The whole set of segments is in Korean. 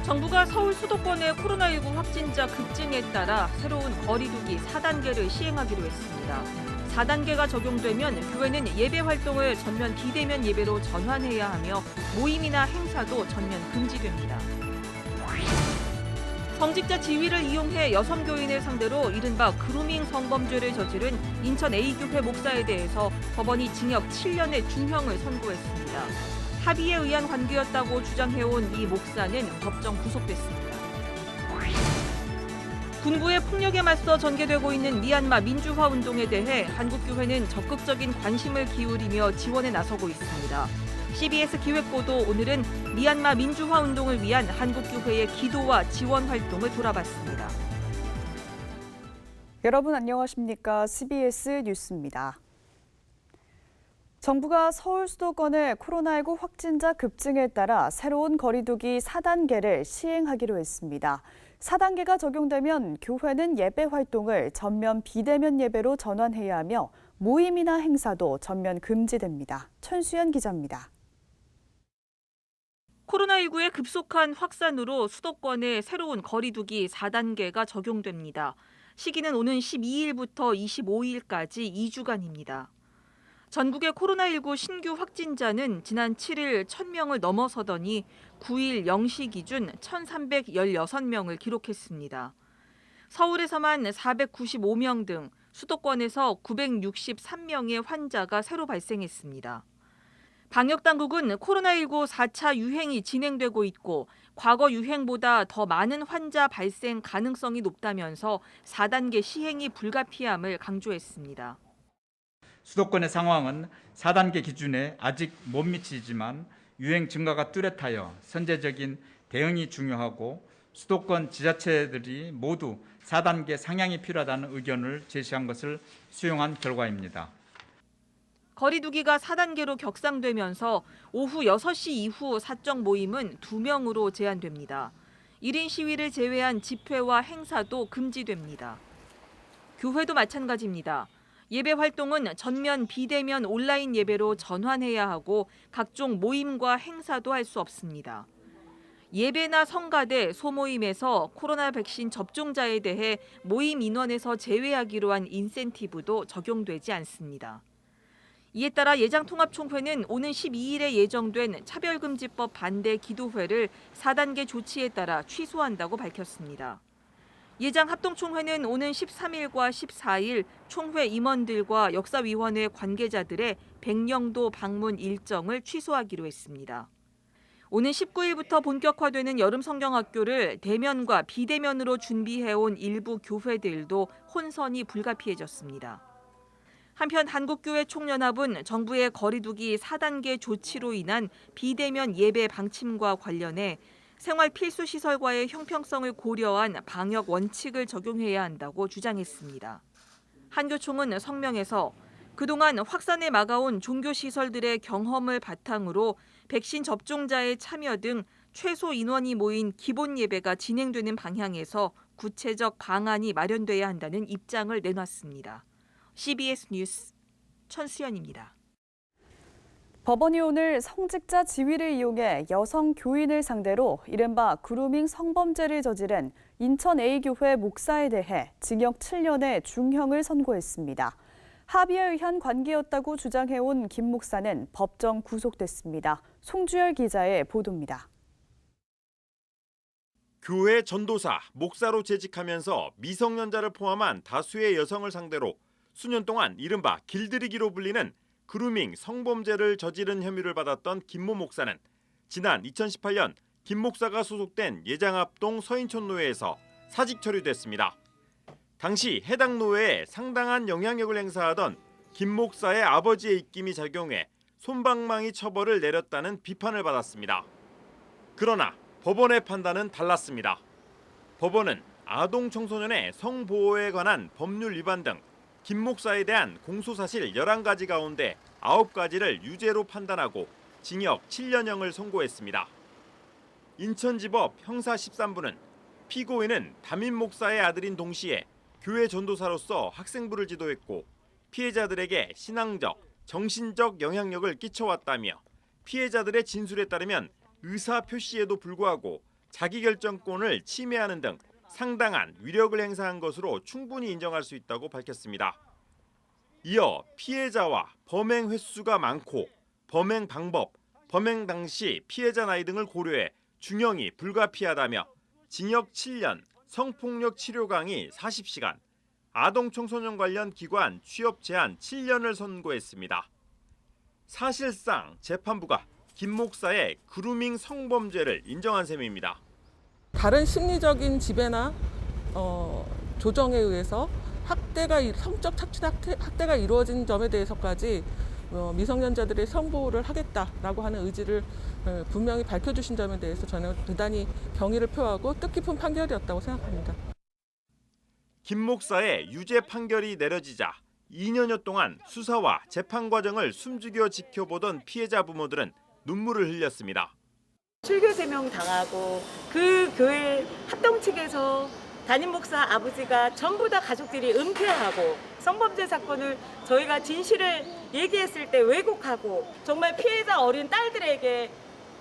정부가 서울 수도권의 코로나19 확진자 급증에 따라 새로운 거리두기 4단계를 시행하기로 했습니다. 4단계가 적용되면 교회는 예배 활동을 전면 비대면 예배로 전환해야 하며 모임이나 행사도 전면 금지됩니다. 성직자 지위를 이용해 여성 교인을 상대로 이른바 그루밍 성범죄를 저지른 인천 A교회 목사에 대해서 법원이 징역 7년의 중형을 선고했습니다. 합의에 의한 관계였다고 주장해온 이 목사는 법정 구속됐습니다. 군부의 폭력에 맞서 전개되고 있는 미얀마 민주화 운동에 대해 한국교회는 적극적인 관심을 기울이며 지원에 나서고 있습니다. CBS 기획보도 오늘은 미얀마 민주화 운동을 위한 한국교회의 기도와 지원 활동을 돌아봤습니다. 여러분 안녕하십니까? CBS 뉴스입니다. 정부가 서울 수도권의 코로나19 확진자 급증에 따라 새로운 거리두기 4단계를 시행하기로 했습니다. 4단계가 적용되면 교회는 예배 활동을 전면 비대면 예배로 전환해야 하며 모임이나 행사도 전면 금지됩니다. 천수연 기자입니다. 코로나19의 급속한 확산으로 수도권에 새로운 거리두기 4단계가 적용됩니다. 시기는 오는 12일부터 25일까지 2주간입니다. 전국의 코로나19 신규 확진자는 지난 7일 1,000명을 넘어서더니 9일 0시 기준 1,316명을 기록했습니다. 서울에서만 495명 등 수도권에서 963명의 환자가 새로 발생했습니다. 방역당국은 코로나19 4차 유행이 진행되고 있고 과거 유행보다 더 많은 환자 발생 가능성이 높다면서 4단계 시행이 불가피함을 강조했습니다. 수도권의 상황은 4단계 기준에 아직 못 미치지만 유행 증가가 뚜렷하여 선제적인 대응이 중요하고 수도권 지자체들이 모두 4단계 상향이 필요하다는 의견을 제시한 것을 수용한 결과입니다. 거리두기가 4단계로 격상되면서 오후 6시 이후 사적 모임은 2명으로 제한됩니다. 1인 시위를 제외한 집회와 행사도 금지됩니다. 교회도 마찬가지입니다. 예배 활동은 전면 비대면 온라인 예배로 전환해야 하고 각종 모임과 행사도 할 수 없습니다. 예배나 성가대, 소모임에서 코로나 백신 접종자에 대해 모임 인원에서 제외하기로 한 인센티브도 적용되지 않습니다. 이에 따라 예장통합총회는 오는 12일에 예정된 차별금지법 반대 기도회를 4단계 조치에 따라 취소한다고 밝혔습니다. 예장합동총회는 오는 13일과 14일 총회 임원들과 역사위원회 관계자들의 백령도 방문 일정을 취소하기로 했습니다. 오는 19일부터 본격화되는 여름성경학교를 대면과 비대면으로 준비해온 일부 교회들도 혼선이 불가피해졌습니다. 한편 한국교회 총연합은 정부의 거리두기 4단계 조치로 인한 비대면 예배 방침과 관련해 생활 필수 시설과의 형평성을 고려한 방역 원칙을 적용해야 한다고 주장했습니다. 한교총은 성명에서 그동안 확산에 막아온 종교시설들의 경험을 바탕으로 백신 접종자의 참여 등 최소 인원이 모인 기본 예배가 진행되는 방향에서 구체적 방안이 마련돼야 한다는 입장을 내놨습니다. CBS 뉴스 천수연입니다. 법원이 오늘 성직자 지위를 이용해 여성 교인을 상대로 이른바 그루밍 성범죄를 저지른 인천 A교회 목사에 대해 징역 7년의 중형을 선고했습니다. 합의에 의한 관계였다고 주장해온 김 목사는 법정 구속됐습니다. 송주열 기자의 보도입니다. 교회 전도사, 목사로 재직하면서 미성년자를 포함한 다수의 여성을 상대로 수년 동안 이른바 길들이기로 불리는 그루밍 성범죄를 저지른 혐의를 받았던 김모 목사는 지난 2018년 김 목사가 소속된 예장합동 서인촌노회에서 사직 처리됐습니다. 당시 해당 노회에 상당한 영향력을 행사하던 김 목사의 아버지의 입김이 작용해 솜방망이 처벌을 내렸다는 비판을 받았습니다. 그러나 법원의 판단은 달랐습니다. 법원은 아동 청소년의 성보호에 관한 법률 위반 등 김 목사에 대한 공소사실 11가지 가운데 9가지를 유죄로 판단하고 징역 7년형을 선고했습니다. 인천지법 형사 13부는 피고인은 담임 목사의 아들인 동시에 교회 전도사로서 학생부를 지도했고 피해자들에게 신앙적, 정신적 영향력을 끼쳐왔다며 피해자들의 진술에 따르면 의사 표시에도 불구하고 자기결정권을 침해하는 등 상당한 위력을 행사한 것으로 충분히 인정할 수 있다고 밝혔습니다. 이어 피해자와 범행 횟수가 많고 범행 방법, 범행 당시 피해자 나이 등을 고려해 중형이 불가피하다며 징역 7년, 성폭력 치료 강의 40시간, 아동 청소년 관련 기관 취업 제한 7년을 선고했습니다. 사실상 재판부가 김 목사의 그루밍 성범죄를 인정한 셈입니다. 다른 심리적인 지배나 조정에 의해서 성적 착취 학대가 이루어진 점에 대해서까지 미성년자들의 성보호를 하겠다라고 하는 의지를 분명히 밝혀주신 점에 대해서 저는 대단히 경의를 표하고 뜻깊은 판결이었다고 생각합니다. 김 목사의 유죄 판결이 내려지자 2년여 동안 수사와 재판 과정을 숨죽여 지켜보던 피해자 부모들은 눈물을 흘렸습니다. 출교 제명 당하고 그 교회 합동 측에서 담임 목사 아버지가 전부 다 가족들이 은폐하고 성범죄 사건을 저희가 진실을 얘기했을 때 왜곡하고 정말 피해자 어린 딸들에게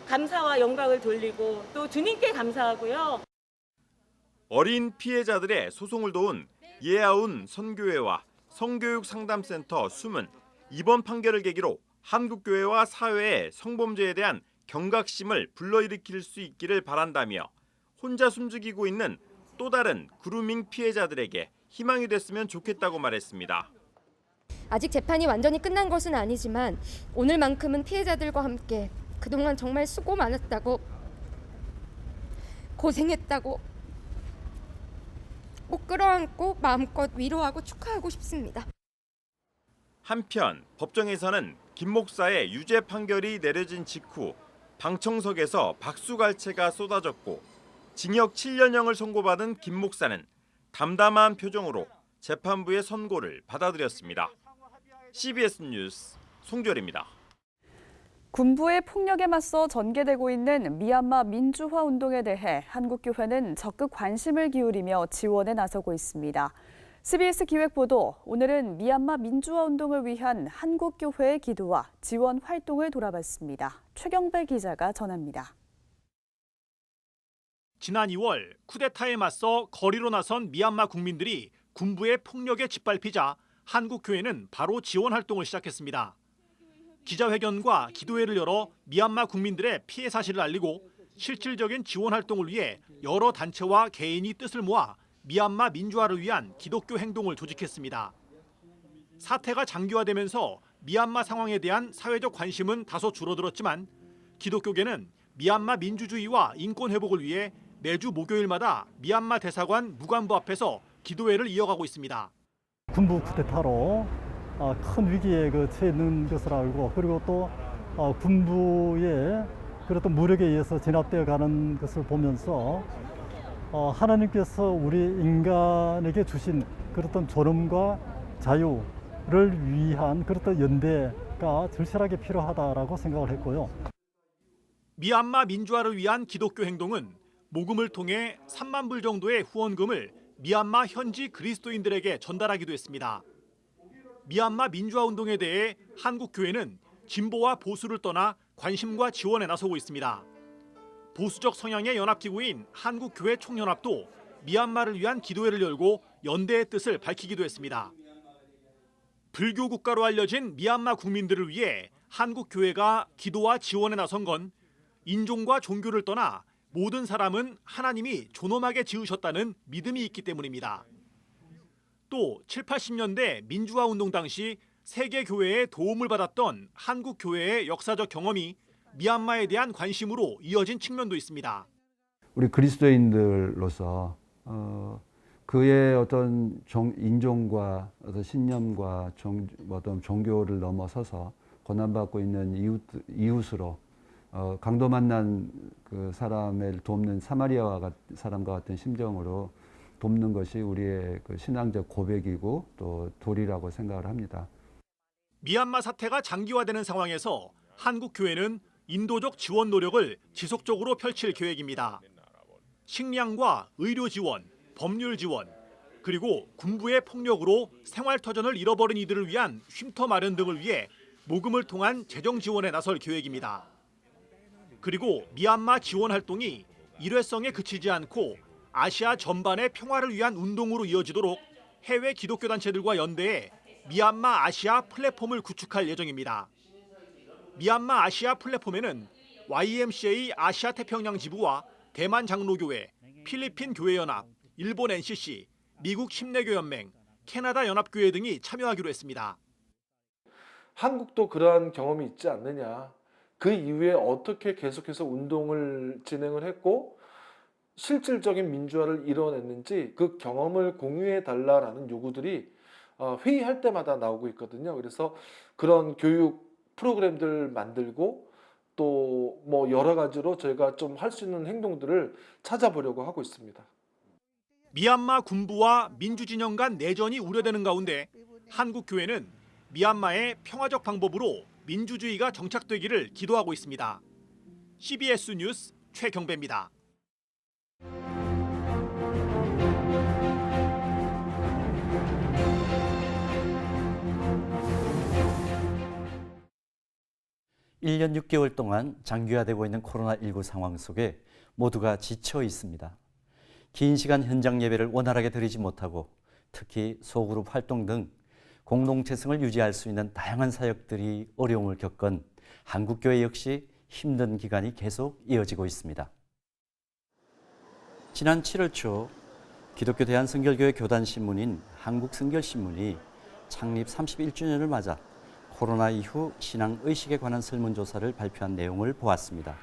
감사와 영광을 돌리고 또 주님께 감사하고요. 어린 피해자들의 소송을 도운 예아운 선교회와 성교육 상담센터 숨은 이번 판결을 계기로 한국교회와 사회의 성범죄에 대한 경각심을 불러일으킬 수 있기를 바란다며 혼자 숨죽이고 있는 또 다른 그루밍 피해자들에게 희망이 됐으면 좋겠다고 말했습니다. 아직 재판이 완전히 끝난 것은 아니지만 오늘만큼은 피해자들과 함께 그동안 정말 수고 많았다고, 고생했다고 꼭 끌어안고 마음껏 위로하고 축하하고 싶습니다. 한편 법정에서는 김 목사의 유죄 판결이 내려진 직후 방청석에서 박수갈채가 쏟아졌고 징역 7년형을 선고받은 김 목사는 담담한 표정으로 재판부의 선고를 받아들였습니다. CBS 뉴스 송절입니다. 군부의 폭력에 맞서 전개되고 있는 미얀마 민주화 운동에 대해 한국교회는 적극 관심을 기울이며 지원에 나서고 있습니다. CBS 기획보도 오늘은 미얀마 민주화 운동을 위한 한국교회의 기도와 지원 활동을 돌아봤습니다. 최경배 기자가 전합니다. 지난 2월 쿠데타에 맞서 거리로 나선 미얀마 국민들이 군부의 폭력에 짓밟히자 한국교회는 바로 지원 활동을 시작했습니다. 기자회견과 기도회를 열어 미얀마 국민들의 피해 사실을 알리고 실질적인 지원 활동을 위해 여러 단체와 개인이 뜻을 모아 미얀마 민주화를 위한 기독교 행동을 조직했습니다. 사태가 장기화되면서 미얀마 상황에 대한 사회적 관심은 다소 줄어들었지만 기독교계는 미얀마 민주주의와 인권 회복을 위해 매주 목요일마다 미얀마 대사관 무관부 앞에서 기도회를 이어가고 있습니다. 군부 쿠데타로 큰 위기에 처해 있는 것을 알고, 그리고 또 군부의 그런 무력에 의해서 진압되어 가는 것을 보면서 하나님께서 우리 인간에게 주신 그런 존엄과 자유를 위한 그런 연대가 절실하게 필요하다라고 생각을 했고요. 미얀마 민주화를 위한 기독교 행동은 모금을 통해 3만 불 정도의 후원금을 미얀마 현지 그리스도인들에게 전달하기도 했습니다. 미얀마 민주화 운동에 대해 한국교회는 진보와 보수를 떠나 관심과 지원에 나서고 있습니다. 보수적 성향의 연합기구인 한국교회 총연합도 미얀마를 위한 기도회를 열고 연대의 뜻을 밝히기도 했습니다. 불교 국가로 알려진 미얀마 국민들을 위해 한국교회가 기도와 지원에 나선 건 인종과 종교를 떠나 모든 사람은 하나님이 존엄하게 지으셨다는 믿음이 있기 때문입니다. 또 7, 80년대 민주화 운동 당시 세계 교회의 도움을 받았던 한국 교회의 역사적 경험이 미얀마에 대한 관심으로 이어진 측면도 있습니다. 우리 그리스도인들로서 그의 어떤 인종과 어떤 신념과 어떤 종교를 넘어서서 고난받고 있는 이웃으로 강도 만난 그 사람을 돕는 사마리아 사람과 같은 심정으로 돕는 것이 우리의 그 신앙적 고백이고 또 도리라고 생각을 합니다. 미얀마 사태가 장기화되는 상황에서 한국 교회는 인도적 지원 노력을 지속적으로 펼칠 계획입니다. 식량과 의료 지원, 법률 지원, 그리고 군부의 폭력으로 생활터전을 잃어버린 이들을 위한 쉼터 마련 등을 위해 모금을 통한 재정 지원에 나설 계획입니다. 그리고 미얀마 지원 활동이 일회성에 그치지 않고 아시아 전반의 평화를 위한 운동으로 이어지도록 해외 기독교 단체들과 연대해 미얀마 아시아 플랫폼을 구축할 예정입니다. 미얀마 아시아 플랫폼에는 YMCA 아시아 태평양 지부와 대만 장로교회, 필리핀 교회연합, 일본 NCC, 미국 침례교연맹, 캐나다 연합교회 등이 참여하기로 했습니다. 한국도 그러한 경험이 있지 않느냐. 그 이후에 어떻게 계속해서 운동을 진행을 했고 실질적인 민주화를 이뤄냈는지 그 경험을 공유해 달라라는 요구들이 회의할 때마다 나오고 있거든요. 그래서 그런 교육 프로그램들 만들고 또 뭐 여러 가지로 저희가 좀 할 수 있는 행동들을 찾아보려고 하고 있습니다. 미얀마 군부와 민주진영 간 내전이 우려되는 가운데 한국 교회는 미얀마의 평화적 방법으로 민주주의가 정착되기를 기도하고 있습니다. CBS 뉴스 최경배입니다. 일 년 6개월 동안 장기화되고 있는 코로나19 상황 속에 모두가 지쳐 있습니다. 긴 시간 현장 예배를 원활하게 드리지 못하고 특히 소그룹 활동 등 공동체성을 유지할 수 있는 다양한 사역들이 어려움을 겪은 한국교회 역시 힘든 기간이 계속 이어지고 있습니다. 지난 7월 초 기독교 대한성결교회 교단신문인 한국성결신문이 창립 31주년을 맞아 코로나 이후 신앙의식에 관한 설문조사를 발표한 내용을 보았습니다.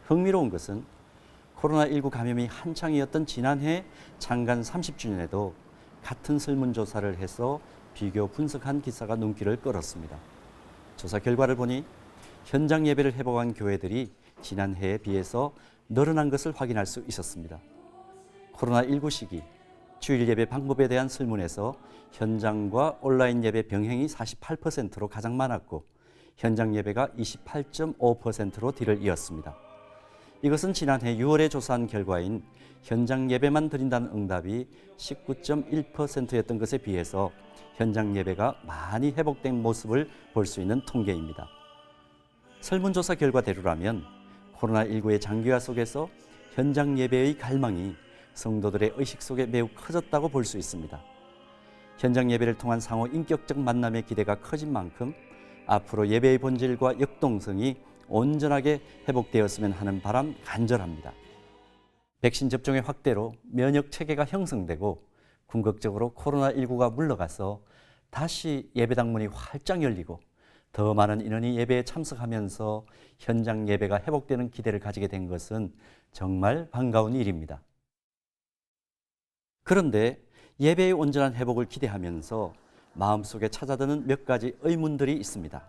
흥미로운 것은 코로나19 감염이 한창이었던 지난해 창간 30주년에도 같은 설문조사를 해서 비교 분석한 기사가 눈길을 끌었습니다. 조사 결과를 보니 현장 예배를 회복한 교회들이 지난해에 비해서 늘어난 것을 확인할 수 있었습니다. 코로나19 시기 주일 예배 방법에 대한 설문에서 현장과 온라인 예배 병행이 48%로 가장 많았고 현장 예배가 28.5%로 뒤를 이었습니다. 이것은 지난해 6월에 조사한 결과인 현장 예배만 드린다는 응답이 19.1%였던 것에 비해서 현장 예배가 많이 회복된 모습을 볼 수 있는 통계입니다. 설문조사 결과대로라면 코로나19의 장기화 속에서 현장 예배의 갈망이 성도들의 의식 속에 매우 커졌다고 볼 수 있습니다. 현장 예배를 통한 상호 인격적 만남의 기대가 커진 만큼 앞으로 예배의 본질과 역동성이 온전하게 회복되었으면 하는 바람 간절합니다. 백신 접종의 확대로 면역 체계가 형성되고 궁극적으로 코로나19가 물러가서 다시 예배당 문이 활짝 열리고 더 많은 인원이 예배에 참석하면서 현장 예배가 회복되는 기대를 가지게 된 것은 정말 반가운 일입니다. 그런데 예배의 온전한 회복을 기대하면서 마음속에 찾아드는 몇 가지 의문들이 있습니다.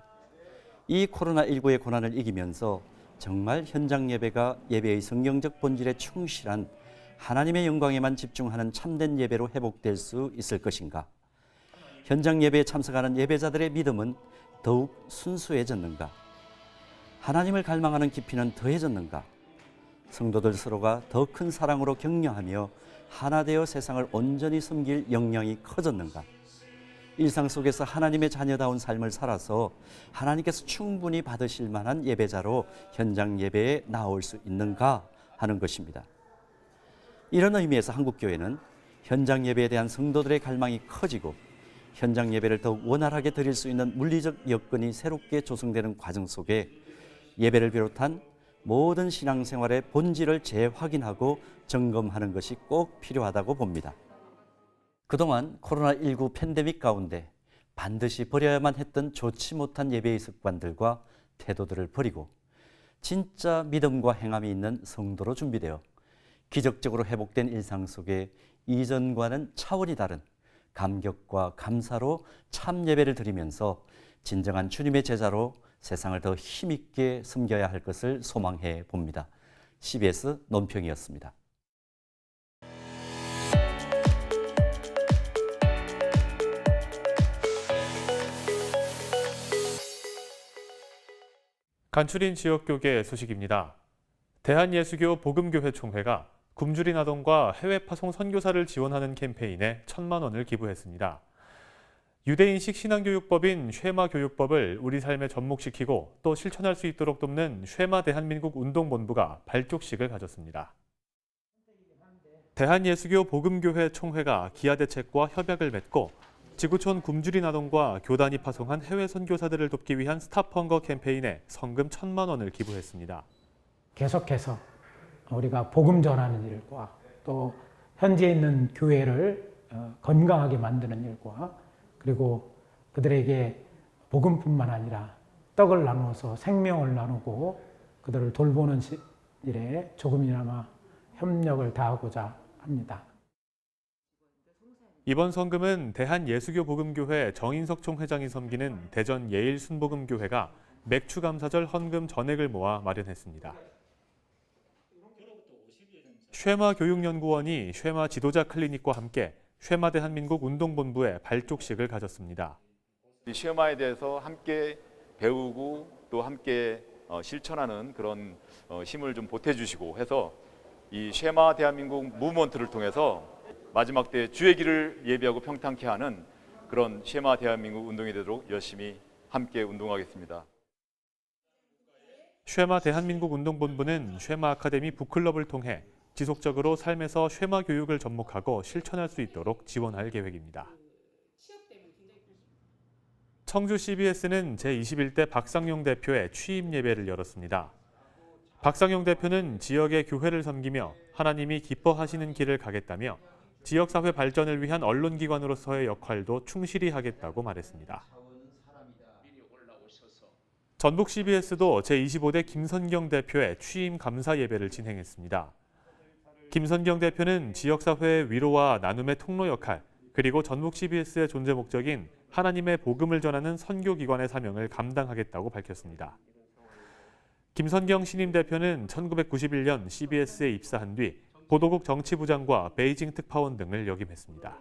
이 코로나19의 고난을 이기면서 정말 현장 예배가 예배의 성경적 본질에 충실한 하나님의 영광에만 집중하는 참된 예배로 회복될 수 있을 것인가? 현장 예배에 참석하는 예배자들의 믿음은 더욱 순수해졌는가? 하나님을 갈망하는 깊이는 더해졌는가? 성도들 서로가 더 큰 사랑으로 격려하며 하나 되어 세상을 온전히 섬길 역량이 커졌는가? 일상 속에서 하나님의 자녀다운 삶을 살아서 하나님께서 충분히 받으실 만한 예배자로 현장 예배에 나올 수 있는가 하는 것입니다. 이런 의미에서 한국교회는 현장 예배에 대한 성도들의 갈망이 커지고 현장 예배를 더욱 원활하게 드릴 수 있는 물리적 여건이 새롭게 조성되는 과정 속에 예배를 비롯한 모든 신앙생활의 본질을 재확인하고 점검하는 것이 꼭 필요하다고 봅니다. 그동안 코로나19 팬데믹 가운데 반드시 버려야만 했던 좋지 못한 예배의 습관들과 태도들을 버리고 진짜 믿음과 행함이 있는 성도로 준비되어 기적적으로 회복된 일상 속에 이전과는 차원이 다른 감격과 감사로 참 예배를 드리면서 진정한 주님의 제자로 세상을 더 힘있게 섬겨야 할 것을 소망해 봅니다. CBS 논평이었습니다. 간추린 지역교계 소식입니다. 대한예수교 복음교회 총회가 굶주린 아동과 해외 파송 선교사를 지원하는 캠페인에 1,000만 원을 기부했습니다. 유대인식 신앙교육법인 쉐마 교육법을 우리 삶에 접목시키고 또 실천할 수 있도록 돕는 쉐마 대한민국 운동본부가 발족식을 가졌습니다. 대한예수교 복음교회 총회가 기아 대책과 협약을 맺고 지구촌 굶주린 아동과 교단이 파송한 해외 선교사들을 돕기 위한 스탑-헝거 캠페인에 성금 1,000만 원을 기부했습니다. 계속해서 우리가 복음 전하는 일과 또 현지에 있는 교회를 건강하게 만드는 일과 그리고 그들에게 복음뿐만 아니라 떡을 나누어서 생명을 나누고 그들을 돌보는 일에 조금이나마 협력을 다하고자 합니다. 이번 성금은 대한예수교복음교회 정인석 총회장이 섬기는 대전 예일순복음교회가 맥추감사절 헌금 전액을 모아 마련했습니다. 쉐마 교육연구원이 쉐마 지도자 클리닉과 함께 쉐마 대한민국 운동본부의 발족식을 가졌습니다. 이 쉐마에 대해서 함께 배우고 또 함께 실천하는 그런 힘을 좀 보태주시고 해서 이 쉐마 대한민국 무브먼트를 통해서 마지막 때 주의 길을 예비하고 평탄케 하는 그런 쉐마 대한민국 운동이 되도록 열심히 함께 운동하겠습니다. 쉐마 대한민국 운동본부는 쉐마 아카데미 북클럽을 통해 지속적으로 삶에서 쉐마 교육을 접목하고 실천할 수 있도록 지원할 계획입니다. 청주 CBS는 제21대 박상용 대표의 취임 예배를 열었습니다. 박상용 대표는 지역의 교회를 섬기며 하나님이 기뻐하시는 길을 가겠다며 지역사회 발전을 위한 언론기관으로서의 역할도 충실히 하겠다고 말했습니다. 전북 CBS도 제25대 김선경 대표의 취임 감사 예배를 진행했습니다. 김선경 대표는 지역사회의 위로와 나눔의 통로 역할, 그리고 전북 CBS의 존재 목적인 하나님의 복음을 전하는 선교기관의 사명을 감당하겠다고 밝혔습니다. 김선경 신임 대표는 1991년 CBS에 입사한 뒤 보도국 정치부장과 베이징 특파원 등을 역임했습니다.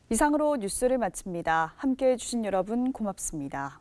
이상으로 뉴스를 마칩니다. 함께해 주신 여러분 고맙습니다.